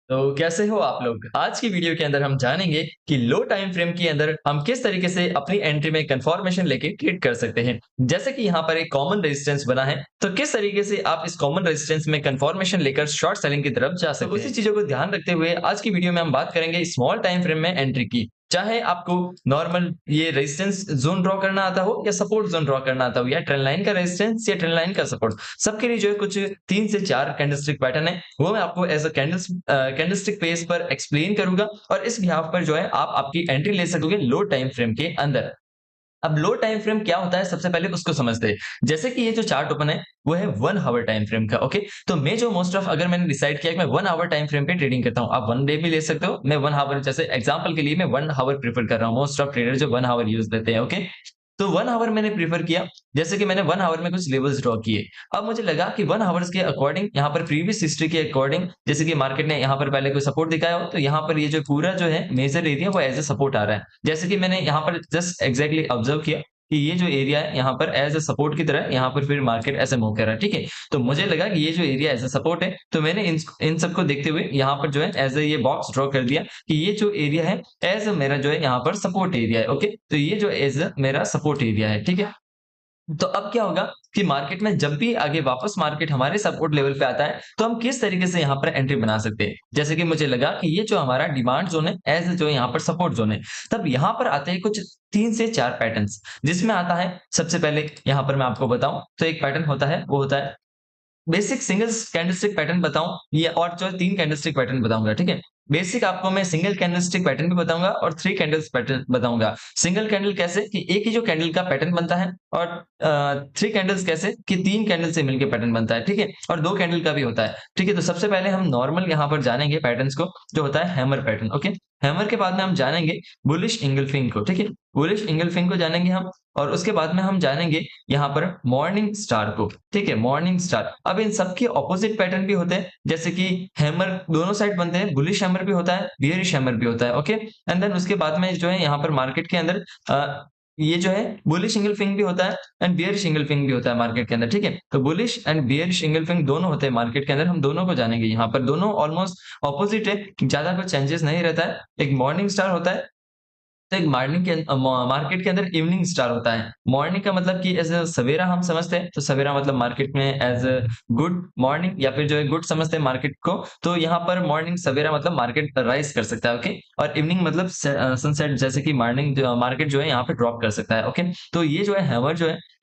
तो कैसे हो आप लोग? आज की वीडियो के अंदर हम जानेंगे कि लो टाइम फ्रेम के अंदर हम किस तरीके से अपनी एंट्री में कंफर्मेशन लेके ट्रेड कर सकते हैं। जैसे कि यहाँ पर एक कॉमन रेजिस्टेंस बना है, तो किस तरीके से आप इस कॉमन रेजिस्टेंस में कंफर्मेशन लेकर शॉर्ट सेलिंग की तरफ जा सकते हैं। उसी चीजों को ध्यान रखते हुए आज की वीडियो में हम बात करेंगे स्मॉल टाइम फ्रेम में एंट्री की। चाहे आपको नॉर्मल ये रेजिस्टेंस जोन ड्रॉ करना आता हो या सपोर्ट जोन ड्रॉ करना आता हो या ट्रेंड लाइन का रेजिस्टेंस या ट्रेंड लाइन का सपोर्ट, सबके लिए जो है कुछ 3 से 4 कैंडलस्टिक पैटर्न है, वो मैं आपको एज़ अ कैंडलस्टिक पेज पर एक्सप्लेन करूँगा और इस बिहाफ पर जो है आप आपकी एंट्री ले सकोगे लो टाइम फ्रेम के अंदर। अब लो टाइम फ्रेम क्या होता है, सबसे पहले उसको समझते हैं। जैसे कि ये जो चार्ट ओपन है, वो है 1 हावर टाइम फ्रेम का, ओके? तो मैं जो मोस्ट ऑफ अगर मैंने डिसाइड किया कि मैं 1 हावर टाइम फ्रेम पे ट्रेडिंग करता हूँ, आप 1 डे भी ले सकते हो। मैं 1 हावर जैसे एग्जांपल के लिए मैं 1 हावर प्रेफर कर रहा हूँ। मोस्ट ऑफ ट्रेडर जो 1 हावर यूज़ देते हैं, ओके? तो 1 हावर मैंने प्रेफर किया, जैसे कि मैंने 1 हावर में कुछ लेवल्स ड्रॉ किए। अब मुझे लगा कि 1 हावर्स के अकॉर्डिंग यहाँ पर प्रीवियस हिस्ट्री के अकॉर्डिंग जैसे कि मार्केट ने यहाँ पर पहले कोई सपोर्ट दिखाया हो, तो यहाँ पर ये जो पूरा जो है मेजर एरिया वो एज़ अ सपोर्ट आ रहा है। जैसे कि मैंने यहाँ पर जस्ट एक्ज़ैक्टली ऑब्ज़र्व किया कि ये जो एरिया है यहाँ पर एज़ अ सपोर्ट की तरह यहाँ पर फिर मार्केट ऐसे मूव कर रहा है, ठीक है? तो मुझे लगा कि ये जो एरिया एज़ अ सपोर्ट है, तो मैंने इन सबको देखते हुए यहाँ पर जो है एज़ अ ये बॉक्स ड्रॉ कर दिया कि ये जो एरिया है एज़ अ मेरा जो है यहाँ पर सपोर्ट एरिया है, ओके? तो ये जो एज़ अ मेरा सपोर्ट एरिया है, ठीक है? तो अब क्या होगा कि मार्केट में जब भी आगे वापस मार्केट हमारे सपोर्ट लेवल पे आता है, तो हम किस तरीके से यहाँ पर एंट्री बना सकते हैं। जैसे कि मुझे लगा कि ये जो हमारा डिमांड ज़ोन है, एज़ जो यहाँ पर सपोर्ट ज़ोन है। तब यहाँ पर आते हैं कुछ 3 से 4 पैटर्न्स, जिसमें आता है सबसे पहले यहाँ पर मैं आपको बताऊँ, तो एक पैटर्न होता है, वो होता है बेसिक सिंगल कैंडलस्टिक पैटर्न बताऊँ ये और जो 3 कैंडलस्टिक पैटर्न बताऊँगा, ठीक है? बेसिक आपको मैं सिंगल कैंडलस्टिक पैटर्न भी बताऊँगा और 3 कैंडल्स पैटर्न बताऊँगा। सिंगल कैंडल कैसे कि एक ही जो कैंडल का पैटर्न बनता है और 3 कैंडल्स कैसे कि 3 कैंडल से मिलके पैटर्न बनता है, ठीक है? और 2 कैंडल का भी होता है, ठीक है? तो सबसे पहले हम नॉर्मल यहाँ पर जानेंगे पैटर्न्स को, जो होता है हैमर पैटर्न, ओके? हैमर के बाद में हम जानेंगे बुलिश एंगल्फिंग को, ठीक है? बुलिश एंगल्फिंग को जानेंगे हम और उसके बाद में हम जानेंगे यहाँ पर मॉर्निंग स्टार को, ठीक है? Morning star. अब इन सब के ऑपोजिट पैटर्न भी होते हैं, जैसे कि हैमर दोनों साइड बनते हैं, बुलिश हैमर भी होता है, बियरिश हैमर भी होता है, ओके? एंड देन उसके बाद में जो है यहाँ पर मार्केट के अंदर ये जो है बुलिश एंगल्फिंग भी होता है एंड बियरिश एंगल्फिंग भी होता है मार्केट के अंदर, ठीक है? तो बुलिश एंड बियरिश एंगल्फिंग दोनों होते हैं मार्केट के अंदर, हम दोनों को जानेंगे यहाँ पर। दोनों ऑलमोस्ट ऑपोजिट है, ज़्यादा कुछ चेंजेस नहीं रहता है। एक मॉर्निंग स्टार होता है, तो एक मॉर्निंग के मार्केट के अंदर इवनिंग स्टार होता है। मॉर्निंग का मतलब कि ऐसे सवेरा हम समझते हैं, तो सवेरा मतलब मार्केट में एज़ अ गुड मॉर्निंग या फिर जो है गुड समझते हैं मार्केट को। तो यहाँ पर मॉर्निंग सवेरा मतलब मार्केट राइज़ कर सकता है, ओके? और इवनिंग मतलब सनसेट जैसे कि मॉर्निंग जो मार्केट जो है यहाँ पे ड्रॉप कर सकता है, ओके? तो ये जो है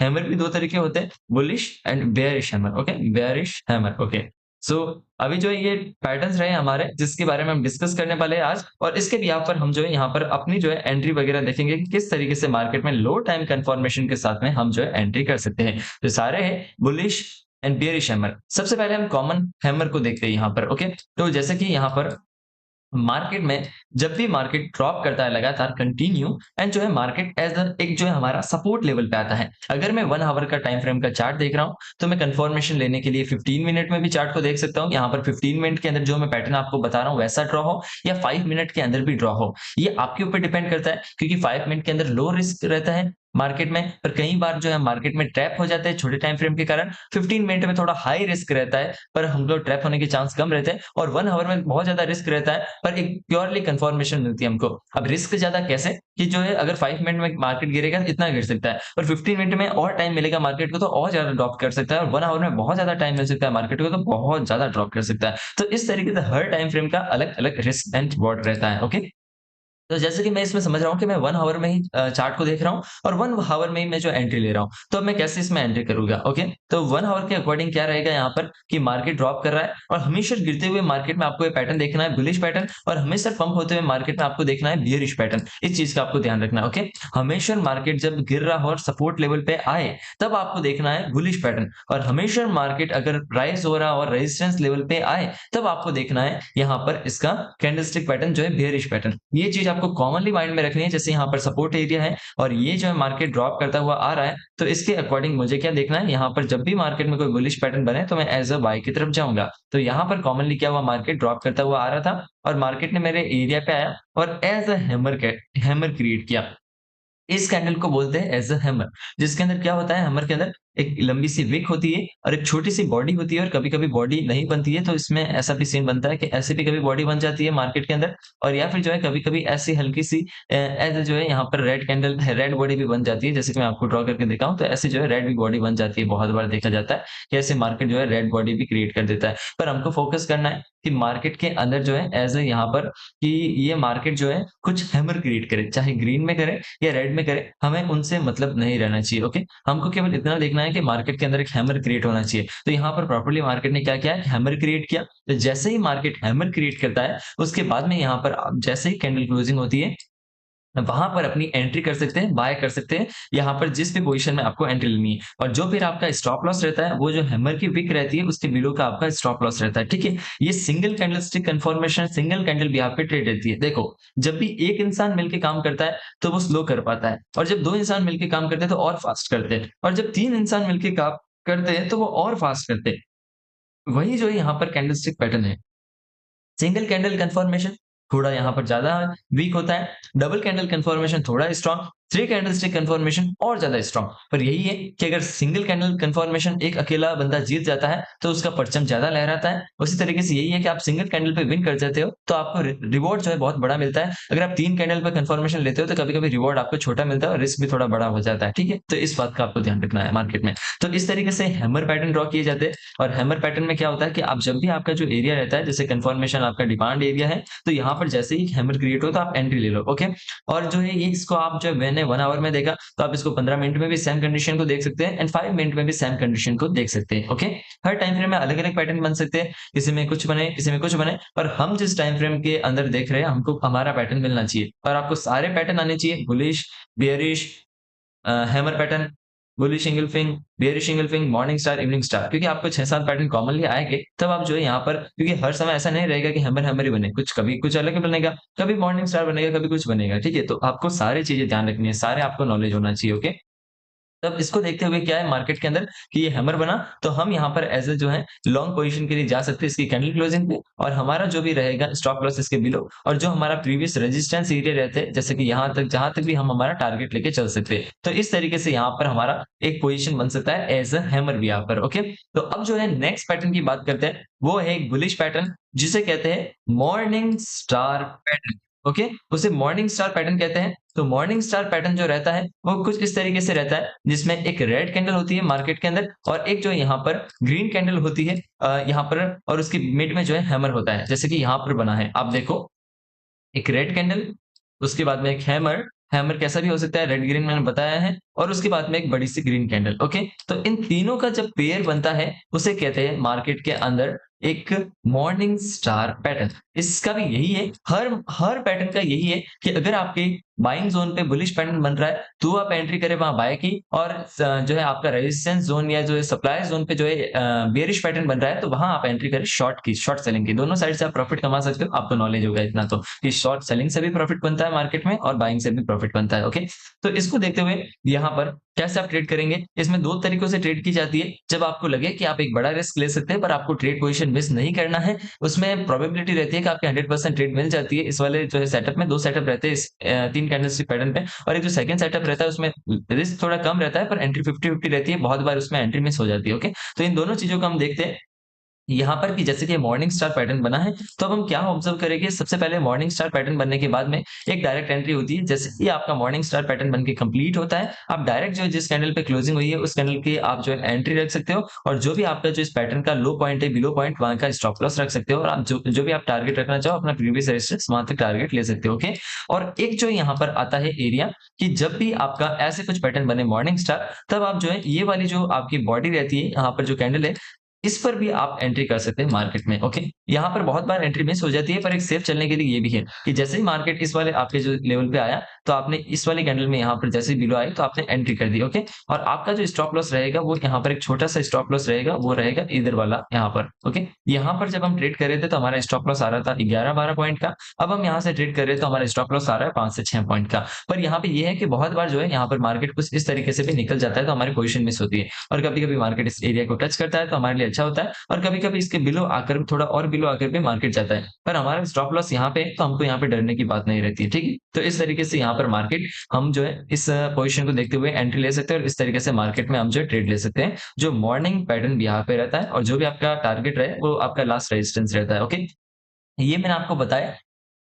हैमर भी 2 तरह के होते हैं, bullish and bearish hammer, okay? Bearish hammer, okay? So अभी जो है ये पैटर्न्स रहे हमारे जिसके बारे में हम डिस्कस करने वाले हैं आज और इसके बिहाफ़ पर हम जो है यहाँ पर अपनी जो है एंट्री वगैरह देखेंगे कि किस तरीके से मार्केट में लो टाइम कन्फर्मेशन के साथ में हम जो है एंट्री कर सकते हैं। तो सारे हैं बुलिश एंड बेयरिश हैमर। सबसे पहले हम कॉमन हैमर को देखते हैं यहाँ पर, ओके? तो जैसे कि यहाँ पर मार्केट में जब भी मार्केट ड्रॉप करता है लगातार कंटिन्यू एंड जो है मार्केट एज़ अ एक जो है हमारा सपोर्ट लेवल पे आता है। अगर मैं 1 हावर का टाइम फ्रेम का चार्ट देख रहा हूँ, तो मैं कन्फर्मेशन लेने के लिए 15 मिनट में भी चार्ट को देख सकता हूँ। यहाँ पर 15 मिनट के अंदर जो मैं पैटर्न आपको बता रहा हूँ वैसा ड्रॉ हो या 5 मिनट के अंदर भी ड्रॉ हो। ये आपके ऊपर डिपेंड करता है क्योंकि 5 मिनट के अंदर लो रिस्क रहता है मार्केट में, पर कई बार जो है मार्केट में ट्रैप हो जाते हैं छोटे टाइम फ्रेम के कारण। 15 मिनट में थोड़ा हाई रिस्क रहता है, पर हम लोग ट्रैप होने के चांस कम रहते हैं और 1 हावर में बहुत ज़्यादा रिस्क रहता है, पर एक प्योरली कन्फर्मेशन मिलती है हमको। अब रिस्क ज़्यादा कैसे? कि जो है अगर 5 मिनट में मार्केट गिरेगा तो इतना गिर सकता है और 15 मिनट में और टाइम मिलेगा मार्केट को तो और ज़्यादा ड्रॉप कर सकता है और 1 हावर में बहुत ज़्यादा टाइम मिल सकता है मार्केट को तो बहुत ज़्यादा ड्रॉप कर सकता है। तो इस तरीके से हर टाइम फ्रेम का अलग-अलग रिस्क एंड रिवॉर्ड रहता है, ओके? तो जैसे कि मैं इसमें समझ रहा हूँ कि मैं 1 हावर में ही चार्ट को देख रहा हूँ और 1 हावर में ही मैं जो एंट्री ले रहा हूँ। तो अब मैं कैसे इसमें एंट्री करूँगा, ओके? तो 1 हावर के अकॉर्डिंग क्या रहेगा यहाँ पर कि मार्केट ड्रॉप कर रहा है और हमेशा गिरते हुए मार्केट में आपको ये पैटर्न देखना है बुलिश पैटर्न और हमेशा पंप होते हुए मार्केट में आपको देखना है बियरिश पैटर्न। इस चीज़ का आपको ध्यान रखना है, ओके? हमेशा मार्केट जब गिर रहा हो और सपोर्ट लेवल पे आए, तब आपको देखना है बुलिश पैटर्न और हमेशा मार्केट अगर राइज़ हो रहा हो और रेजिस्टेंस लेवल पे आए, तब आपको देखना है यहाँ पर इसका कैंडलस्टिक पैटर्न जो है बेयरिश पैटर्न। ये चीज़ आपको कॉमनली माइंड में रखनी है जैसे यहाँ पर सपोर्ट एरिया है और ये जो है मार्केट ड्रॉप करता हुआ आ रहा है, तो इसके अकॉर्डिंग मुझे क्या देखना है यहाँ पर जब भी मार्केट में कोई बुलिश पैटर्न बने तो मैं एज़ अ बाय की तरफ जाऊँगा। तो यहाँ पर कॉमनली क्या हुआ मार्केट ड्रॉप करता हुआ आ रहा था और मार्केट ने मेरे एरिया पे आया और एज़ अ हैमर क्रिएट किया। इस कैंडल को बोलते हैं एज़ अ हैमर जिसके अंदर क्या होता है हैमर के अंदर एक लंबी सी विक होती है और एक छोटी सी बॉडी होती है और कभी-कभी बॉडी नहीं बनती है, तो इसमें ऐसा भी सीन बनता है कि ऐसे भी कभी बॉडी बन जाती है मार्केट के अंदर और या फिर जो है कभी-कभी ऐसी हल्की सी ऐसे जो है यहाँ पर रेड कैंडल रेड बॉडी भी बन जाती है, जैसे कि मैं आपको ड्रॉ करके दिखाऊँ तो ऐसे जो है रेड भी बॉडी बन जाती है, बहुत बार देखा जाता है कि ऐसे मार्केट जो है रेड बॉडी भी क्रिएट कर देता है। पर हमको फोकस करना है कि मार्केट के अंदर जो है ऐज़ यहाँ पर कि ये मार्केट जो है कुछ हैमर क्रिएट करे, चाहे ग्रीन में करे या रेड में करे, हमें उनसे मतलब नहीं रहना चाहिए, ओके? हमको केवल इतना देखना है कि मार्केट के अंदर एक हैमर क्रिएट होना चाहिए। तो यहाँ पर प्रॉपर्ली मार्केट ने क्या किया? हैमर क्रिएट किया। तो जैसे ही मार्केट हैमर क्रिएट करता है, उसके बाद में यहाँ पर जैसे ही कैंडल क्लोजिंग होती है, वहाँ पर अपनी एंट्री कर सकते हैं, बाय कर सकते हैं, यहाँ पर जिस भी पोज़ीशन में आपको एंट्री लेनी है और जो फिर आपका स्टॉप लॉस रहता है, वो जो हैमर की विक रहती है, उसके बिलो का आपका स्टॉप लॉस रहता है, ठीक है? ये single candlestick confirmation, single candle भी यहाँ पे ट्रेड रहती है। देखो, जब भी एक इंसान मिलके काम करता है, तो वो स्लो कर पाता है और जब 2 इंसान मिलके काम करते हैं, तो और फास्ट करते हैं और जब 3 इंसान मिलके काम करते हैं, तो वो और फास्ट करते हैं। वही जो है यहाँ पर कैंडलस्टिक पैटर्न है। सिंगल कैंडल कन्फर्मेशन थोड़ा यहाँ पर ज़्यादा वीक होता है, डबल कैंडल कन्फर्मेशन थोड़ा स्ट्रॉन्ग, 3 कैंडलस्टिक कन्फर्मेशन और ज़्यादा स्ट्रॉन्ग। पर यही है कि अगर सिंगल कैंडल कन्फर्मेशन एक अकेला बंदा जीत जाता है, तो उसका परचम ज़्यादा लहराता है। उसी तरीके से यही है कि आप सिंगल कैंडल पे विन कर जाते हो, तो आपको रिवॉर्ड जो है बहुत बड़ा मिलता है। अगर आप 3 कैंडल पे कन्फर्मेशन लेते हो, तो कभी-कभी रिवॉर्ड आपको छोटा मिलता है और रिस्क भी थोड़ा बड़ा हो जाता है, ठीक है? तो इस बात का आपको ध्यान रखना है मार्केट में। तो इस तरीके से हैमर पैटर्न ड्रॉ किए जाते हैं और हैमर पैटर्न में क्या होता है कि आप जब भी आपका जो एरिया रहता है, जैसे कन्फर्मेशन आपका डिमांड एरिया है, तो यहाँ पर जैसे ही हैमर क्रिएट हो तो आप एंट्री ले लो, ओके? और जो है ये इसको आप जो है मैंने 1 आवर में देखा, तो आप इसको 15 मिनट में भी सेम कंडीशन को देख सकते हैं एंड 5 मिनट में भी सेम कंडीशन को देख सकते हैं, ओके? हर टाइम फ्रेम में अलग-अलग पैटर्न बन सकते हैं, किसी में कुछ बने, किसी में कुछ बने, पर हम जिस टाइम फ्रेम के अंदर देख रहे हैं, हमको हमारा पैटर्न मिलना चाहिए और आपको सारे पैटर्न आने चाहिए, bullish, bearish hammer pattern, bullish engulfing, bearish engulfing, morning star, evening star क्योंकि आपको 6-7 पैटर्न कॉमनली आएँगे, तब आप जो है यहाँ पर क्योंकि हर समय ऐसा नहीं रहेगा कि हैमर हैमर ही बने, कुछ कभी कुछ अलग बनेगा, कभी मॉर्निंग स्टार बनेगा, कभी कुछ बनेगा, ठीक है? तो आपको सारी चीज़ें ध्यान रखनी है, सारे आपको नॉलेज होना चाहिए, ओके? तब इसको देखते हुए क्या है मार्केट के अंदर कि ये हैमर बना, तो हम यहाँ पर एज़ अ जो है लॉन्ग पोज़ीशन के लिए जा सकते हैं इसकी कैंडल क्लोजिंग पे और हमारा जो भी रहेगा स्टॉप लॉस इसके बिलो और जो हमारा प्रीवियस रेजिस्टेंस एरिया रहते हैं, जैसे कि यहाँ तक जहाँ तक भी हम हमारा टारगेट लेके चल सकते हैं। तो इस तरीके से यहाँ पर हमारा एक पोज़ीशन बन सकता है एज़ अ हैमर भी यहाँ पर, ओके? तो अब जो है नेक्स्ट पैटर्न की बात करते हैं, वो है एक बुलिश पैटर्न जिसे कहते हैं मॉर्निंग स्टार पैटर्न, ओके? उसे मॉर्निंग स्टार पैटर्न कहते हैं। तो मॉर्निंग स्टार पैटर्न जो रहता है, वो कुछ इस तरीके से रहता है, जिसमें एक रेड कैंडल होती है मार्केट के अंदर और एक जो यहाँ पर ग्रीन कैंडल होती है यहाँ पर और उसके मिड में जो है हैमर होता है, जैसे कि यहाँ पर बना है। आप देखो, एक रेड कैंडल, उसके बाद में एक हैमर, हैमर कैसा भी हो सकता है, रेड ग्रीन मैंने बताया है और उसके बाद में एक बड़ी सी ग्रीन कैंडल, ओके? तो इन तीनों का जब पेयर बनता है, उसे कहते हैं मार्केट के अंदर एक मॉर्निंग स्टार पैटर्न। इसका भी यही है, हर हर पैटर्न का यही है कि अगर आपके बाइंग ज़ोन पे बुलिश पैटर्न बन रहा है, तो आप एंट्री करें वहाँ बाय की और जो है आपका रेजिस्टेंस ज़ोन या जो है सप्लाई ज़ोन पे जो है बेयरिश पैटर्न बन रहा है, तो वहाँ आप एंट्री करें शॉर्ट की, शॉर्ट सेलिंग की। दोनों साइड से आप प्रॉफिट कमा सकते हो, आपको नॉलेज होगा इतना तो, कि शॉर्ट सेलिंग से भी प्रॉफिट बनता है मार्केट में और बाइंग से भी प्रॉफिट बनता है, ओके? तो इसको देखते हुए यहाँ पर कैसे आप ट्रेड करेंगे? इसमें 2 तरीकों से ट्रेड की जाती है। जब आपको लगे कि आप एक बड़ा रिस्क ले सकते हैं, पर आपको ट्रेड पोज़ीशन मिस नहीं करना है, उसमें प्रोबेबिलिटी रहती है कि आपकी 100% ट्रेड मिल जाती है। इस वाले जो है सेटअप में 2 सेटअप रहते हैं इस 3 कैंडलस्टिक पैटर्न पे और एक जो सेकंड सेटअप रहता है उसमें रिस्क थोड़ा कम रहता है पर एंट्री 50-50 रहती है। बहुत बार उसमें एंट्री मिस हो जाती है, ओके? तो इन दोनों चीज़ों को हम देखते हैं। यहाँ पर कि जैसे कि मॉर्निंग स्टार पैटर्न बना है, तो अब हम क्या ऑब्ज़र्व करेंगे, सबसे पहले मॉर्निंग स्टार पैटर्न बनने के बाद में एक डायरेक्ट एंट्री होती है। जैसे ही आपका मॉर्निंग स्टार पैटर्न बन के कंप्लीट होता है, आप डायरेक्ट जो है जिस कैंडल पे क्लोजिंग हुई है, उस कैंडल की आप जो है एंट्री रख सकते हो और जो भी आपका जो इस पैटर्न का लो पॉइंट है, बिलो पॉइंट वहाँ का स्टॉप लॉस रख सकते हो और आप जो भी आप टारगेट रखना चाहो, अपना प्रीवियस रेजिस्टेंस वहाँ तक टारगेट ले सकते हो, ओके? और एक जो यहाँ पर आता है एरिया कि जब भी आपका ऐसे कुछ पैटर्न बने मॉर्निंग स्टार, तब आप जो है ये वाली जो आपकी बॉडी रहती है, यहाँ पर जो कैंडल है, इस पर भी आप एंट्री कर सकते हैं मार्केट में, ओके? यहाँ पर बहुत बार एंट्री मिस हो जाती है, पर एक सेफ चलने के लिए ये भी है कि जैसे ही मार्केट इस वाले आपके जो लेवल पे आया, तो आपने इस वाली कैंडल में यहाँ पर जैसे ही बिलो आई, तो आपने एंट्री कर दी, ओके? और आपका जो स्टॉप लॉस रहेगा, वो यहाँ पर एक छोटा-सा स्टॉप लॉस रहेगा, वो रहेगा इधर वाला यहाँ पर, ओके? यहाँ पर जब हम ट्रेड कर रहे थे, तो हमारा स्टॉप लॉस आ रहा था 11-12 पॉइंट का। अब हम यहाँ से ट्रेड कर रहे हैं, तो हमारा स्टॉप लॉस आ रहा है 5 से 6 पॉइंट का। पर यहाँ पे ये है कि बहुत बार जो है यहाँ पर मार्केट कुछ इस तरीके से भी निकल जाता है, तो हमारी पोज़ीशन मिस होती है और कभी-कभी मार्केट इस एरिया को टच करता है, तो हमारे लिए अच्छा होता है और कभी-कभी इसके बिलो आकर थोड़ा और बिलो आकर भी मार्केट जाता है। पर हमारा स्टॉप लॉस यहाँ पे है, तो हमको यहाँ पे डरने की बात नहीं रहती है, ठीक है? तो इस तरीके से यहाँ यहाँ पर मार्केट हम जो है इस पोजीशन को देखते हुए एंट्री ले सकते हैं और इस तरीके से मार्केट में हम जो है ट्रेड ले सकते हैं। जो मॉर्निंग पैटर्न भी यहाँ पे रहता है और जो भी आपका टारगेट रहे वो आपका लास्ट रेजिस्टेंस रहता है, ओके? ये मैंने आपको बताया,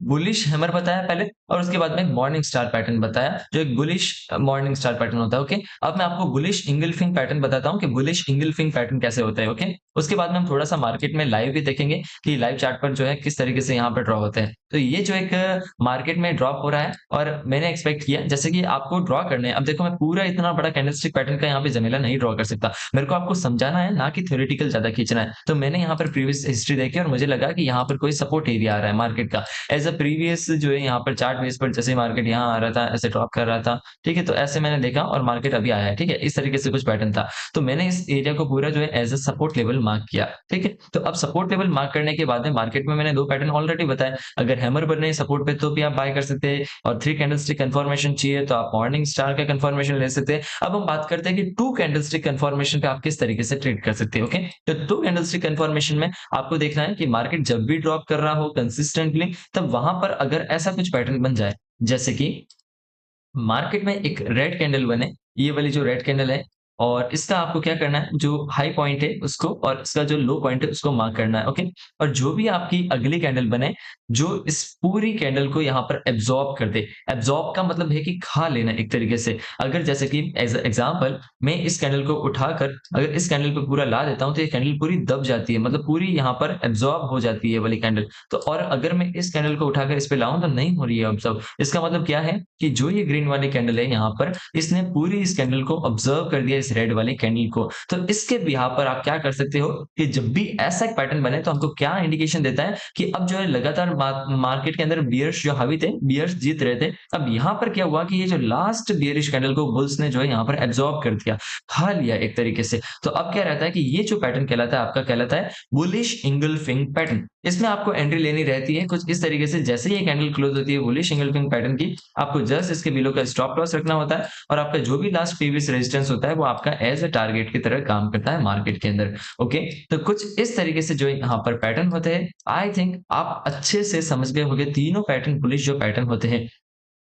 बुलिश हैमर बताया पहले और उसके बाद में एक मॉर्निंग स्टार पैटर्न बताया, जो एक बुलिश मॉर्निंग स्टार पैटर्न होता है, ओके? अब मैं आपको बुलिश इंगल्फिंग पैटर्न बताता हूँ कि बुलिश इंगल्फिंग पैटर्न कैसे होता है, ओके? उसके बाद में हम थोड़ा-सा मार्केट में लाइव भी देखेंगे कि लाइव चार्ट पर जो है किस तरीके से यहाँ पर ड्रॉ होते हैं। तो ये जो एक मार्केट में ड्रॉप हो रहा है और मैंने एक्सपेक्ट किया जैसे कि आपको ड्रॉ करने हैं। अब देखो मैं पूरा इतना बड़ा कैंडलस्टिक पैटर्न का यहाँ पे जमेला नहीं ड्रॉ कर सकता। मेरे को आपको समझाना है, ना कि थ्योरेटिकल ज़्यादा खींचना है। तो मैंने यहाँ पर प्रीवियस हिस्ट्री देखी और मुझे लगा कि यहाँ पर कोई सपोर्ट एरिया आ रहा है मार्केट का। एज़ अ प्रीवियस जो है यहाँ पर चार्ट बेस पर जैसे मार्केट यहाँ आ रहा था, ऐसे ड्रॉप कर रहा था, ठीक है? तो ऐसे मैंने देखा और मार्केट अभी आया है, ठीक है? इस तरीके से कुछ पैटर्न था। तो मैंने इस एरिया को पूरा जो है as a support level mark किया, ठीक है? तो अब सपोर्ट लेवल मार्क करने के बाद में मार्केट में मैंने 2 पैटर्न ऑलरेडी बताए। अगर हैमर बने सपोर्ट पे तो भी आप बाय कर सकते हैं और 3 कैंडलस्टिक कन्फर्मेशन चाहिए तो आप मॉर्निंग स्टार का कन्फर्मेशन ले सकते हैं। अब हम बात करते हैं कि 2 कैंडलस्टिक कन्फर्मेशन पे आप किस तरीके से ट्रेड कर सकते हैं, ओके? तो 2 कैंडलस्टिक कन्फर्मेशन में आपको देखना है कि मार्केट जब भी ड्रॉप कर रहा हो कंसिस्टेंटली, तब वहां पर अगर ऐसा कुछ पैटर्न बन जाए, जैसे कि मार्केट में एक रेड कैंडल बने, ये वाली जो रेड कैंडल है और इसका आपको क्या करना है, जो हाई पॉइंट है उसको और इसका जो लो पॉइंट है उसको मार्क करना है, ओके? और जो भी आपकी अगली कैंडल बने, जो इस पूरी कैंडल को यहाँ पर एब्ज़ॉर्ब कर दे। एब्ज़ॉर्ब का मतलब है कि खा लेना एक तरीके से। अगर जैसे कि एज़ अ एग्ज़ाम्पल मैं इस कैंडल को उठाकर अगर इस कैंडल पे पूरा ला देता हूँ, तो ये कैंडल पूरी दब जाती है, मतलब पूरी यहाँ पर एब्ज़ॉर्ब हो जाती है ये वाली कैंडल। तो और अगर मैं इस कैंडल को उठाकर इस पे लाऊँ तो नहीं हो रही है ऑब्ज़र्व। इसका मतलब क्या है कि जो ये ग्रीन वाली कैंडल है यहाँ पर, इसने पूरी इस कैंडल को ऑब्ज़र्व कर दिया इस रेड वाली कैंडल को। तो इसके बिहाफ़ पर आप क्या कर सकते हो कि जब भी ऐसा एक पैटर्न बने तो हमको क्या इंडिकेशन देता है कि अब जो है लगातार मार्केट के अंदर बियर्स जो हावी थे, बियर्स जीत रहे थे। अब यहाँ पर क्या हुआ कि ये जो लास्ट बियरिश कैंडल को बुल्स ने जो है यहाँ पर एब्ज़ॉर्ब कर दिया, खा लिया एक तरीके से। तो अब क्या रहता है कि ये जो पैटर्न कहलाता है आपका कहलाता है बुलिश इंगल्फिंग पैटर्न। इसमें आपको एंट्री लेनी रहती है कुछ इस तरीके से, जैसे ही ये कैंडल क्लोज़ होती है बुलिश इंगल्फिंग पैटर्न की, आपको जस्ट इसके बिलो का स्टॉप लॉस रखना होता है और आपका जो भी लास्ट प्रीवियस रेजिस्टेंस होता है वो आपका एज़ अ टारगेट की तरह काम करता है मार्केट के अंदर। ओके? तो कुछ इस तरीके से जो यहाँ पर पैटर्न होते हैं, आई थिंक आप अच्छे से समझ गए होंगे तीनों पैटर्न बुलिश जो पैटर्न होते हैं।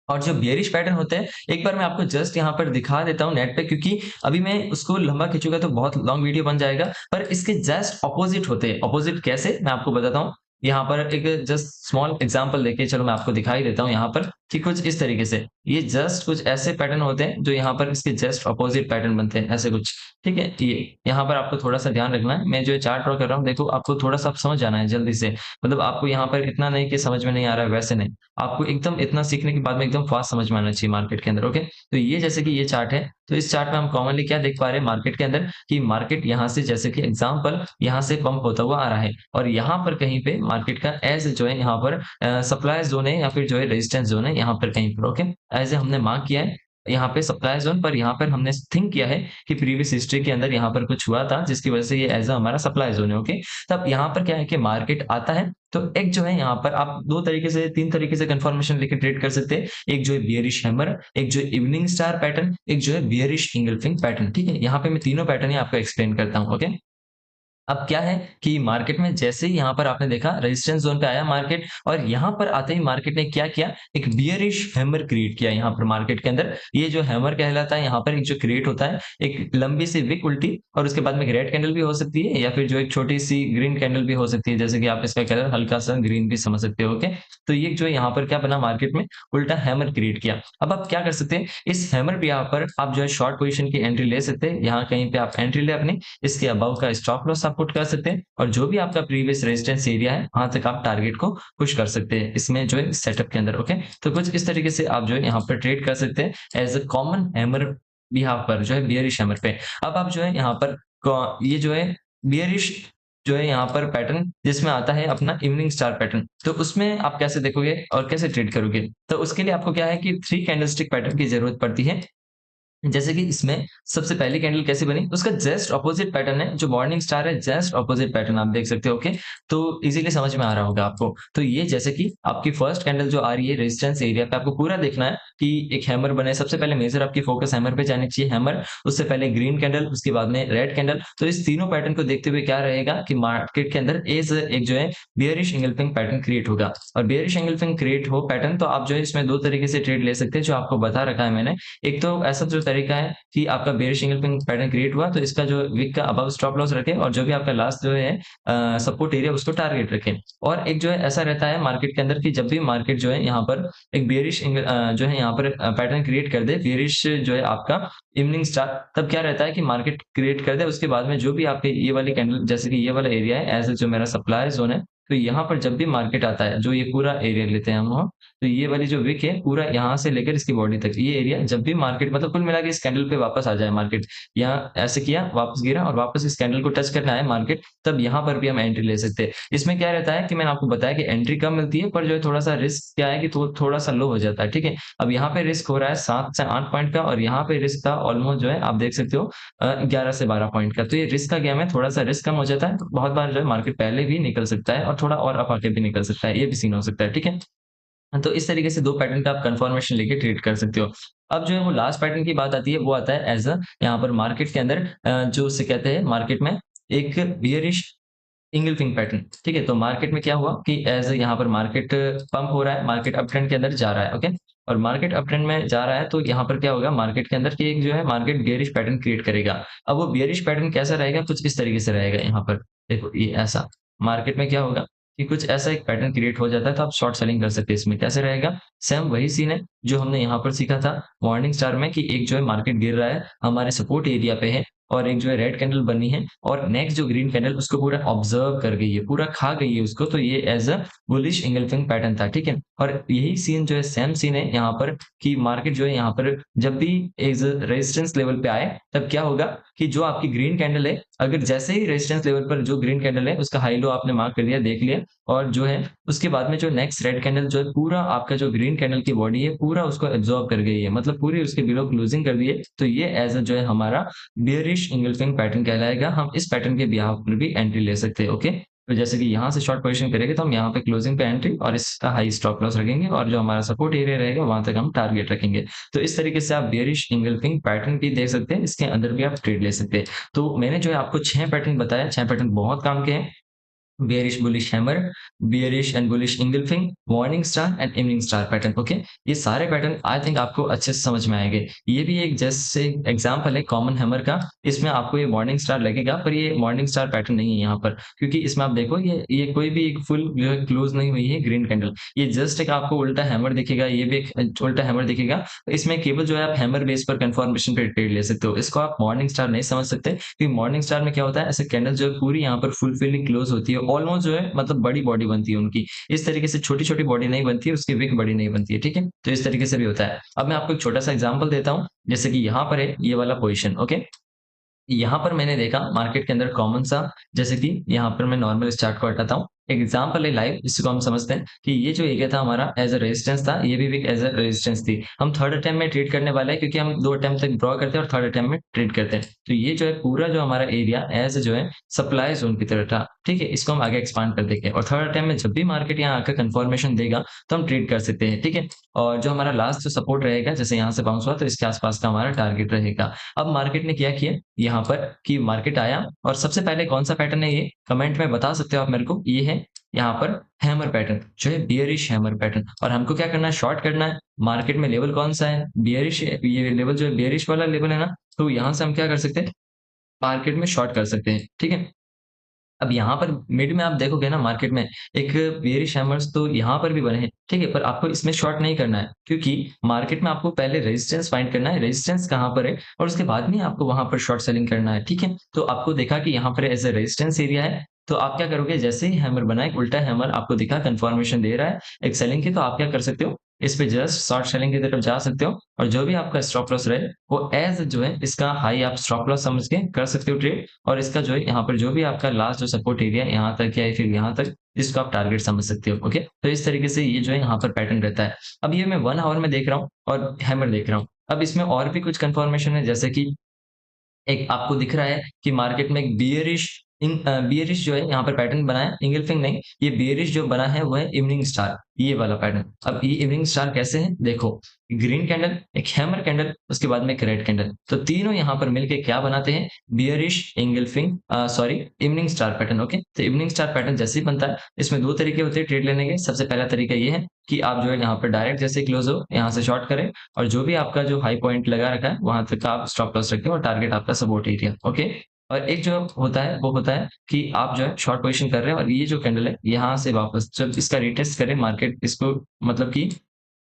और जो बेयरिश पैटर्न होते हैं, एक बार मैं आपको जस्ट यहाँ पर दिखा देता हूँ नेट पे, क्योंकि अभी मैं उसको लंबा खींचूँगा तो बहुत लॉन्ग वीडियो बन जाएगा। पर इसके जस्ट अपोज़िट होते हैं। अपोज़िट कैसे? मैं आपको बताता हूँ। यहाँ पर एक जस्ट स्मॉल एग्ज़ाम्पल देके चलो मैं आपको दिखा ही देता हूँ यहाँ पर कि कुछ इस तरीके से। ये जस्ट कुछ ऐसे पैटर्न होते हैं जो यहाँ पर इसके जस्ट अपोज़िट पैटर्न बनते हैं, ऐसे कुछ। ठीक है? ये यहाँ पर आपको थोड़ा-सा ध्यान रखना है। मैं जो ये चार्ट ड्रॉ कर रहा हूँ, देखो आपको थोड़ा-सा अब समझ जाना है जल्दी से। मतलब आपको यहाँ पर इतना नहीं कि समझ में नहीं आ रहा है, वैसे नहीं। आपको एकदम इतना सीखने के बाद में एकदम फ़ास्ट समझ में आना चाहिए मार्केट के अंदर, ओके? तो ये जैसे कि ये चार्ट है, तो इस चार्ट में हम कॉमनली क्या देख पा रहे हैं मार्केट के अंदर कि मार्केट यहाँ से जैसे कि एग्ज़ाम्पल यहाँ से पंप होता हुआ आ रहा है और यहाँ पर कहीं पे मार्केट का एज़ जो है यहाँ पर सप्लाई ज़ोन है या फिर जो है रेजिस्टेंस ज़ोन है यहाँ पर कहीं पर, ओके? एज़ हमने मार्क किया है यहाँ पे सप्लाई ज़ोन, पर यहाँ पर हमने थिंक किया है कि प्रीवियस हिस्ट्री के अंदर यहाँ पर कुछ हुआ था जिसकी वज़ह से ये एज़ हमारा सप्लाई ज़ोन है, ओके? तब यहाँ पर क्या है कि मार्केट आता है, तो एक जो है यहाँ पर आप 2 तरीके से 3 तरीके से कन्फर्मेशन लेके ट्रेड कर सकते हैं। एक जो है बियरिश हैमर, एक जो है इवनिंग स्टार पैटर्न, एक जो है बियरिश इंगल्फिंग पैटर्न, ठीक है? यहाँ पे मैं तीनों पैटर्न ही आपको एक्सप्लेन करता हूँ, ओके? अब क्या है कि मार्केट में जैसे ही यहाँ पर आपने देखा रेजिस्टेंस ज़ोन पे आया मार्केट और यहाँ पर आते ही मार्केट ने क्या किया, एक बियरिश हैमर क्रिएट किया यहाँ पर मार्केट के अंदर। ये जो हैमर कहलाता है यहाँ पर एक जो क्रिएट होता है, एक लंबी सी विक उल्टी और उसके बाद में एक रेड कैंडल भी हो सकती है या फिर जो एक छोटी-सी ग्रीन कैंडल भी हो सकती है, जैसे कि आप इसका कलर हल्का-सा ग्रीन भी समझ सकते हो, ओके? तो ये जो यहाँ पर क्या बना मार्केट में उल्टा हैमर क्रिएट किया। अब आप क्या कर सकते हैं, इस हैमर पे यहाँ पर आप जो है शॉर्ट पोज़ीशन की एंट्री ले सकते हैं। यहाँ कहीं पे आप एंट्री लें अपनी, इसके अबव का स्टॉप लॉस आप पुट कर सकते हैं और जो भी आपका प्रीवियस रेजिस्टेंस एरिया है, वहाँ तक आप टारगेट को पुश कर सकते हैं। इसमें जो है सेटअप के अंदर, ओके? तो कुछ इस तरीके से आप जो है यहाँ पर ट्रेड कर सकते हैं एज़ अ कॉमन हैमर यहाँ पर जो है बियरिश हैमर पे। अब आप जो है यहाँ पर ये जो है बियरिश जो है यहाँ पर पैटर्न जिसमें आता है अपना इवनिंग स्टार पैटर्न, तो उसमें आप कैसे देखोगे और कैसे ट्रेड करोगे? तो उसके लिए आपको क्या है कि 3 कैंडलस्टिक पैटर्न की ज़रूरत पड़ती है। जैसे कि इसमें सबसे पहली कैंडल कैसे बनी, उसका जस्ट अपोजिट पैटर्न है, जो मॉर्निंग स्टार है जस्ट अपोजिट पैटर्न आप देख सकते हो, ओके। तो इजीली समझ में आ रहा होगा आपको। तो ये जैसे कि आपकी फर्स्ट कैंडल जो आ रही है रेजिस्टेंस एरिया पे, आपको पूरा देखना है कि एक हैमर बने। सबसे पहले मेजर आपकी फोकस हैमर पे जानी चाहिए, हैमर, उससे पहले ग्रीन कैंडल, उसके बाद में रेड कैंडल। तो इस तीनों पैटर्न को देखते हुए क्या रहेगा कि मार्केट के अंदर एज एक जो है बियरिश एंगल्फिंग पैटर्न क्रिएट होगा। और बियरिश एंगल्फिंग क्रिएट हो पैटर्न, तो आप जो है इसमें दो तरीके से ट्रेड ले सकते हैं, जो आपको बता रखा है मैंने। एक तो ऐसा जो तरीका है कि आपका बेयरिश एंगल्फिंग पैटर्न क्रिएट हुआ, तो इसका जो विक का अबव स्टॉप लॉस रखें, और जो भी आपका लास्ट जो है सपोर्ट एरिया उसको टारगेट रखें। और एक जो है ऐसा रहता है मार्केट के अंदर कि जब भी मार्केट जो है यहाँ पर एक बेयरिश जो है यहाँ पर पैटर्न क्रिएट कर दे, बेयरिश जो है आपका इवनिंग स्टार, तब क्या रहता है कि मार्केट क्रिएट कर दे, उसके बाद में जो भी आपके ये वाली कैंडल, जैसे कि ये वाला एरिया है एज जो मेरा सप्लाई जोन है, तो यहाँ पर जब भी मार्केट आता है, जो ये पूरा एरिया लेते हैं हम, तो ये वाली जो विक है पूरा यहाँ से लेकर इसकी बॉडी तक, ये एरिया जब भी मार्केट मतलब कुल मिला के इस कैंडल पे वापस आ जाए मार्केट, यहाँ ऐसे किया वापस गिरा और वापस इस कैंडल को टच करना है मार्केट, तब यहाँ पर भी हम एंट्री ले सकते हैं। इसमें क्या रहता है कि मैंने आपको बताया कि एंट्री कम मिलती है, पर जो है थोड़ा सा रिस्क क्या है कि थोड़ा सा लो हो जाता है, ठीक है। अब यहाँ पे रिस्क हो रहा है 7 से 8 पॉइंट का, और यहाँ पे रिस्क था ऑलमोस्ट जो है आप देख सकते हो 11 से 12 पॉइंट का। तो ये रिस्क का गेम है, थोड़ा सा रिस्क कम हो जाता है, तो बहुत बार जो है मार्केट पहले भी निकल सकता है और थोड़ा और अप आके भी निकल सकता है, ये भी सीन हो सकता है, ठीक है। तो इस तरीके से 2 पैटर्न का आप कन्फर्मेशन लेके ट्रेड कर सकते हो। अब जो है वो लास्ट पैटर्न की बात आती है, वो आता है एज़ यहाँ पर मार्केट के अंदर जो उसे कहते हैं मार्केट में एक बियरिश इंगल्फिंग पैटर्न, ठीक है। तो मार्केट में क्या हुआ कि एज़ यहाँ पर मार्केट पंप हो रहा है, मार्केट अप ट्रेंड के अंदर जा रहा है, ओके। और मार्केट अप ट्रेंड में जा रहा है, तो यहाँ पर क्या होगा मार्केट के अंदर कि एक जो है मार्केट बियरिश पैटर्न क्रिएट करेगा। अब वो बियरिश पैटर्न कैसा रहेगा, कुछ इस तरीके से रहेगा यहाँ पर। देखो ये ऐसा, मार्केट में क्या होगा कि कुछ ऐसा एक पैटर्न क्रिएट हो जाता है, तो आप शॉर्ट सेलिंग कर सकते हैं। इसमें कैसे रहेगा, सेम वही सीन है जो हमने यहाँ पर सीखा था मॉर्निंग स्टार में, कि एक जो है मार्केट गिर रहा है, हमारे सपोर्ट एरिया पे है, और एक जो है रेड कैंडल बनी है, और नेक्स्ट जो ग्रीन कैंडल उसको पूरा ऑब्जर्व कर गई है, पूरा खा गई है उसको, तो ये as a bullish engulfing pattern था, ठीक है। और यही सीन जो है सेम सीन है यहाँ पर कि मार्केट जो है यहाँ पर जब भी एज रेजिस्टेंस लेवल पे आए, तब क्या होगा कि जो आपकी ग्रीन कैंडल है, अगर जैसे ही रेजिस्टेंस लेवल पर जो ग्रीन कैंडल है उसका हाई लो आपने मार्क कर लिया, देख लिया, और जो है उसके बाद में जो नेक्स्ट रेड कैंडल जो है पूरा आपका जो ग्रीन कैंडल की बॉडी है पूरा उसको एब्जॉर्ब कर गई है, मतलब पूरी उसके बिलो क्लोजिंग कर दी है, तो ये एज अ जो है हमारा बियरिश इंगल्फिंग पैटर्न कहलाएगा। हम इस पैटर्न के बिहाफ पर भी एंट्री ले सकते हैं, ओके। तो जैसे कि यहाँ से शॉर्ट पोजीशन करेंगे, तो हम यहाँ पे क्लोजिंग पे एंट्री और इसका हाई स्टॉप लॉस रखेंगे, और जो हमारा सपोर्ट एरिया रहेगा वहां तक हम टारगेट रखेंगे। तो इस तरीके से आप बियरिश इंगल्फिंग पैटर्न भी देख सकते हैं, इसके अंदर भी आप ट्रेड ले सकते हैं। तो मैंने जो है आपको 6 पैटर्न बताया, 6 पैटर्न बहुत काम के हैं। Bearish bullish hammer, bearish and bullish engulfing, morning star and evening star pattern, okay. ये सारे पैटर्न आई थिंक आपको अच्छे से समझ में आएंगे। ये भी एक जैसे एग्जांपल है कॉमन हैमर का, इसमें आपको ये मॉर्निंग स्टार लगेगा, पर ये मॉर्निंग स्टार पैटर्न नहीं है यहाँ पर, क्योंकि इसमें आप देखो ये कोई भी एक फुल जो है क्लोज नहीं हुई है ग्रीन कैंडल, ये जस्ट एक आपको उल्टा हैमर दिखेगा, ये भी एक उल्टा हैमर दिखेगा। तो इसमें केवल जो है आप हैमर बेस पर कंफर्मेशन पे ट्रेड ले सकते हो, इसको आप मॉर्निंग स्टार नहीं समझ सकते, क्योंकि मॉर्निंग स्टार में क्या होता है, ऐसे कैंडल जो है पूरी यहाँ पर फुलफिलिंग क्लोज होती है, ऑलमोस्ट जो है मतलब बड़ी बॉडी बनती है उनकी, इस तरीके से छोटी-छोटी बॉडी नहीं बनती है, उसकी विक बड़ी नहीं बनती है, ठीक है? तो इस तरीके से भी होता है। अब मैं आपको एक छोटा-सा एग्जांपल देता हूँ, जैसे कि यहाँ पर है ये वाला पोज़ीशन, ओके? यहाँ पर मैंने देखा मार्केट के अंदर कॉमन सा, जैसे कि यहाँ पर मैं नॉर्मल इस चार्ट को हटाता हूँ। एक एग्जांपल है लाइव, जिसको हम समझते हैं कि ये जो एरिया था हमारा एज़ अ रेजिस्टेंस था, ये भी विक एज़ अ रेजिस्टेंस थी। हम थर्ड अटेम्प्ट में ट्रेड करने वाले हैं, क्योंकि हम 2 अटेम्प्ट तक ड्रॉ करते हैं और थर्ड अटेम्प्ट में ट्रेड करते हैं। तो ये जो है पूरा जो हमारा एरिया एज़ जो है सप्लाई ज़ोन की तरह था, ठीक है? इसको हम आगे एक्सपांड कर देंगे, और थर्ड अटेम्प्ट में जब भी मार्केट यहाँ आकर कंफर्मेशन देगा, तो हम ट्रेड कर सकते हैं, ठीक है? और जो हमारा लास्ट जो सपोर्ट रहेगा, जैसे यहाँ से बाउंस हुआ, तो इसके आस-पास का हमारा टारगेट रहेगा। अब मार्केट ने क्या किया यहाँ पर कि मार्केट आया, और सबसे पहले कौन-सा पैटर्न है ये कमेंट में बता सकते हो आप मेरे को? ये है यहाँ पर हैमर पैटर्न, जो है बियरिश हैमर पैटर्न, और हमको क्या करना है, शॉर्ट करना है। मार्केट में लेवल कौन-सा है? बियरिश है, ये लेवल जो है बियरिश वाला लेवल है ना, तो यहाँ से हम क्या कर सकते हैं? मार्केट में शॉर्ट कर सकते हैं, ठीक है? अब यहाँ पर मिड में आप देखोगे ना मार्केट में एक बेयरिश हैमर्स तो यहाँ पर भी बने हैं, ठीक है? पर आपको इसमें शॉर्ट नहीं करना है, क्योंकि मार्केट में आपको पहले रेजिस्टेंस फाइंड करना है, रेजिस्टेंस कहाँ पर है, और उसके बाद में आपको वहाँ पर शॉर्ट सेलिंग करना है, ठीक है? तो आपको देखा कि यहाँ पर एज़ अ रेजिस्टेंस एरिया है, तो आप क्या करोगे, जैसे ही हैमर बना, एक उल्टा हैमर आपको दिखा, कन्फर्मेशन दे रहा है एक सेलिंग की, तो आप क्या कर सकते हो, इस पे जस्ट शॉर्ट सेलिंग की तरफ जा सकते हो, और जो भी आपका स्टॉप लॉस रहे, वो एज़ जो है इसका हाई आप स्टॉप लॉस समझ के कर सकते हो ट्रेड, और इसका जो है यहाँ पर जो भी आपका लास्ट जो सपोर्ट एरिया है यहाँ तक या फिर यहाँ तक, इसको आप टारगेट समझ सकते हो, ओके। तो इस तरीके से ये जो है यहाँ पर पैटर्न रहता है। अब ये मैं 1 आवर में देख रहा हूँ और हैमर देख रहा हूँ। अब इसमें और भी कुछ कन्फर्मेशन है, जैसे कि एक आपको दिख रहा है कि मार्केट में एक बियरिश जो है यहाँ पर पैटर्न बना है, इंगल्फिंग नहीं, ये बियरिश जो बना है वो है इवनिंग स्टार, ये वाला पैटर्न। अब ये इवनिंग स्टार कैसे है, देखो, ग्रीन कैंडल, एक हैमर कैंडल, उसके बाद में एक रेड कैंडल, तो तीनों यहाँ पर मिलके क्या बनाते हैं, bearish engulfing sorry evening star pattern. Okay, तो इवनिंग स्टार पैटर्न जैसे ही बनता है, इसमें दो तरीके होते हैं ट्रेड लेने के। सबसे पहला तरीका ये है कि आप जो है यहाँ पर डायरेक्ट जैसे क्लोज हो यहाँ से शॉर्ट करें, और जो भी आपका जो हाई पॉइंट लगा रखा है वहां तक आप स्टॉप लॉस रखें और टारगेट आपका सपोर्ट एरिया। ओके, और एक जो होता है वो होता है कि आप जो है शॉर्ट पोजीशन कर रहे हैं और ये जो कैंडल है यहाँ से वापस जब इसका रिटेस्ट करें मार्केट, इसको मतलब कि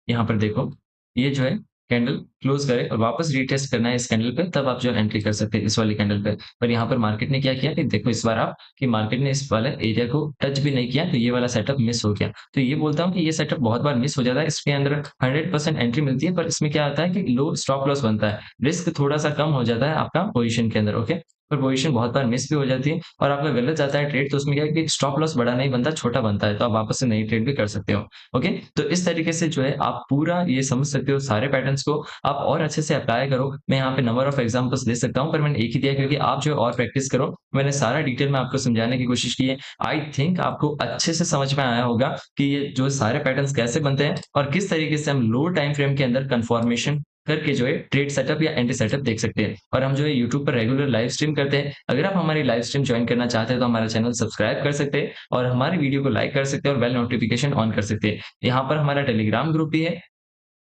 यहाँ पर देखो, ये जो है कैंडल क्लोज करे और वापस रीटेस्ट करना है इस कैंडल पे, तब आप जो एंट्री कर सकते हैं इस वाली कैंडल पे। पर यहाँ पर मार्केट ने क्या किया कि देखो इस बार आप कि मार्केट ने इस वाले एरिया को टच भी नहीं किया, तो ये वाला सेटअप मिस हो गया। तो ये बोलता हूँ कि ये सेटअप बहुत बार मिस हो जाता है, इसके अंदर 100% एंट्री मिलती है, पर इसमें क्या आता है कि लो स्टॉप लॉस बनता है, रिस्क थोड़ा सा कम हो जाता है आपका पोजिशन के अंदर। ओके, पर पोजीशन बहुत बार मिस भी हो जाती है और आपका गलत जाता है ट्रेड, तो उसमें क्या है कि स्टॉप लॉस बड़ा नहीं बनता, छोटा बनता है, तो आप वापस से नई ट्रेड भी कर सकते हो। ओके, तो इस तरीके से जो है आप पूरा ये समझ सकते हो, सारे पैटर्न्स को आप और अच्छे से अप्लाई करो। मैं यहाँ पे नंबर ऑफ एग्जांपल्स दे सकता हूँ, पर मैंने एक ही दिया क्योंकि आप जो है और प्रैक्टिस करो। मैंने सारा डिटेल में आपको समझाने की कोशिश की है। आई थिंक आपको अच्छे से समझ में आया होगा कि ये जो सारे पैटर्न्स कैसे बनते हैं और किस तरीके से हम लो टाइम फ्रेम के अंदर कन्फर्मेशन करके जो है ट्रेड सेटअप या एंटी सेटअप देख सकते हैं। और हम जो है यूट्यूब पर रेगुलर लाइव स्ट्रीम करते हैं। अगर आप हमारी लाइव स्ट्रीम ज्वाइन करना चाहते हैं तो हमारा चैनल सब्सक्राइब कर सकते हैं और हमारी वीडियो को लाइक कर सकते हैं और बेल नोटिफिकेशन ऑन कर सकते हैं। यहाँ पर हमारा टेलीग्राम ग्रुप भी है,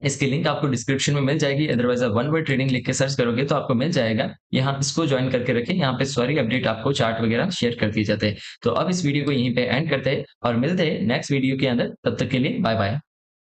इसकी लिंक आपको डिस्क्रिप्शन में मिल जाएगी, अदरवाइज आप वन वर्ड ट्रेडिंग लिख के सर्च करोगे तो आपको मिल जाएगा। यहाँ इसको ज्वाइन करके रखें, यहाँ पे सारी अपडेट आपको चार्ट वगैरह शेयर कर दिए जाते हैं। तो अब इस वीडियो को यहीं पे एंड करते हैं और मिलते हैं नेक्स्ट वीडियो के अंदर, तब तक के लिए बाय बाय।